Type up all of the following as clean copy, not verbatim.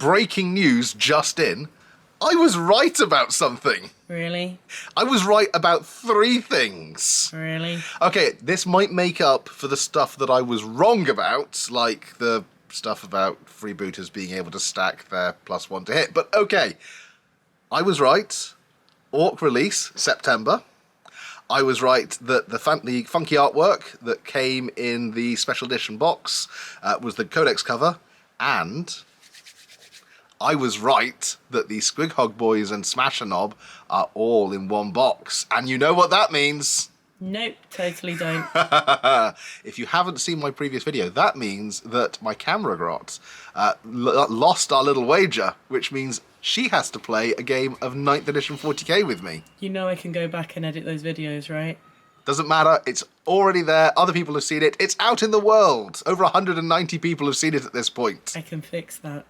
breaking news just in. I was right about something. Really? I was right about 3 things. Really? Okay, this might make up for the stuff that I was wrong about, like the stuff about freebooters being able to stack their +1 to hit. But okay, I was right. Orc release, September. I was right that the funky artwork that came in the special edition box was the Codex cover, and I was right that the Squighog Boys and Smasher Knob are all in one box. And you know what that means? Nope, totally don't. If you haven't seen my previous video, that means that my Camera Grot lost our little wager, which means she has to play a game of 9th edition 40k with me. You know I can go back and edit those videos, right? Doesn't matter, it's already there, other people have seen it, it's out in the world. Over 190 people have seen it at this point. I can fix that.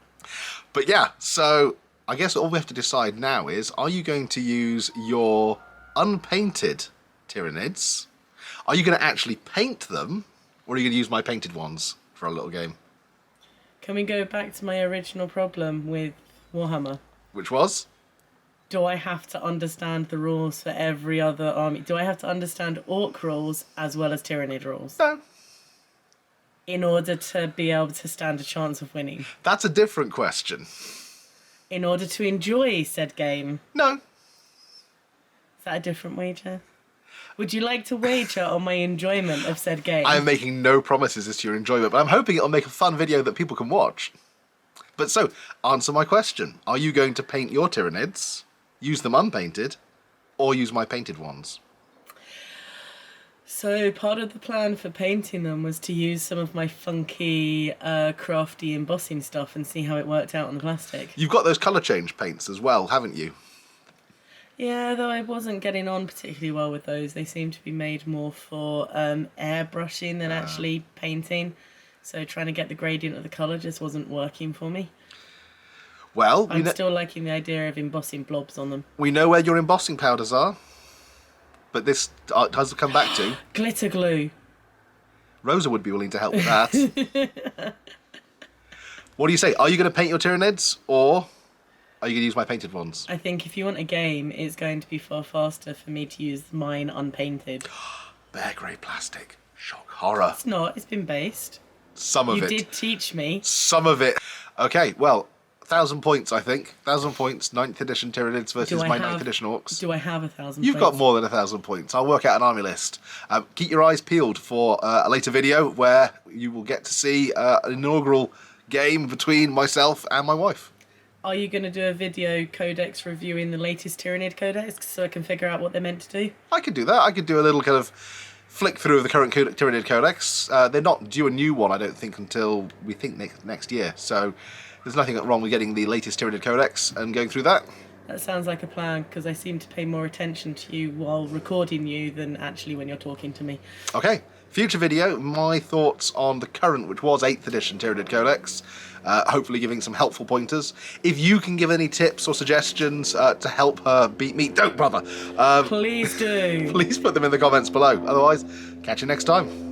But yeah, so I guess all we have to decide now is, are you going to use your unpainted Tyranids? Are you going to actually paint them? Or are you going to use my painted ones for a little game? Can we go back to my original problem with Warhammer? Which was? Do I have to understand the rules for every other army? Do I have to understand Orc rules as well as Tyranid rules? No. In order to be able to stand a chance of winning? That's a different question. In order to enjoy said game? No. Is that a different wager? Would you like to wager on my enjoyment of said game? I am making no promises as to your enjoyment, but I'm hoping it'll make a fun video that people can watch. But so, answer my question. Are you going to paint your Tyranids, use them unpainted, or use my painted ones? So part of the plan for painting them was to use some of my funky, crafty embossing stuff and see how it worked out on the plastic. You've got those colour change paints as well, haven't you? Yeah, though I wasn't getting on particularly well with those. They seem to be made more for airbrushing than actually painting. So trying to get the gradient of the colour just wasn't working for me. Well, I'm still liking the idea of embossing blobs on them. We know where your embossing powders are. But this does come back to... Glitter glue. Rosa would be willing to help with that. What do you say? Are you going to paint your Tyranids, or are you going to use my painted ones? I think if you want a game, it's going to be far faster for me to use mine unpainted. Bear grey plastic. Shock horror. It's not. It's been based. Some of it. You did teach me. Some of it. Okay, well, 1,000 points, I think. 1,000 points, 9th edition Tyranids versus my 9th edition Orcs. Do I have 1,000 You've got more than 1,000 points. I'll work out an army list. Keep your eyes peeled for a later video where you will get to see an inaugural game between myself and my wife. Are you going to do a video codex reviewing the latest Tyranid codex so I can figure out what they're meant to do? I could do that. I could do a little kind of flick through of the current Tyranid codex. They're not due a new one, I don't think, until we think next year. So there's nothing wrong with getting the latest Tyranid codex and going through that. That sounds like a plan, because I seem to pay more attention to you while recording you than actually when you're talking to me. Okay, future video, my thoughts on the current, which was 8th edition Tyranid codex. Hopefully giving some helpful pointers. If you can give any tips or suggestions to help her beat me, don't bother. Please do. Please put them in the comments below. Otherwise, catch you next time.